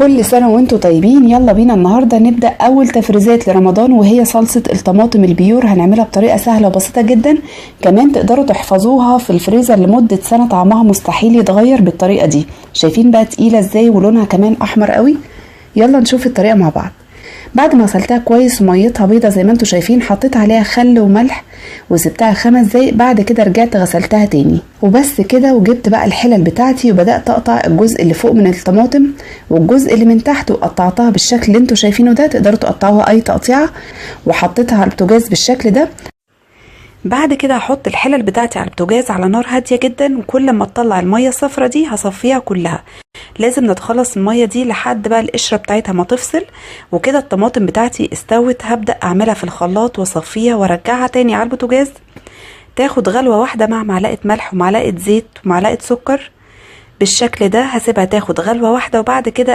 كل سنة وانتوا طيبين. يلا بينا النهاردة نبدأ أول تفريزات لرمضان، وهي صلصة الطماطم البيور. هنعملها بطريقة سهلة وبسيطة جدا، كمان تقدروا تحفظوها في الفريزر لمدة سنة، طعمها مستحيل يتغير بالطريقة دي. شايفين بقى تقيلة ازاي ولونها كمان أحمر قوي؟ يلا نشوف الطريقة مع بعض. بعد ما غسلتها كويس وميتها بيضة زي ما انتوا شايفين، حطيت عليها خل وملح وسبتها 5 دقايق. بعد كده رجعت غسلتها تاني وبس كده، وجبت بقى الحلل بتاعتي وبدأت اقطع الجزء اللي فوق من الطماطم والجزء اللي من تحت، وقطعتها بالشكل اللي انتوا شايفينه ده. تقدروا تقطعوها اي تقطيعة، وحطيتها على البوتاجاز بالشكل ده. بعد كده هحط الحلل بتاعتي على البوتاجاز على نار هاديه جدا، وكل ما تطلع الميه الصفرة دي هصفيها كلها. لازم نتخلص الميه دي لحد بقى القشره بتاعتها ما تفصل. وكده الطماطم بتاعتي استوت، هبدا اعملها في الخلاط واصفيها وارجعها تاني على البوتاجاز. تاخد غلوه واحده مع معلقه ملح ومعلقه زيت ومعلقه سكر بالشكل ده. هسيبها تاخد غلوه واحده، وبعد كده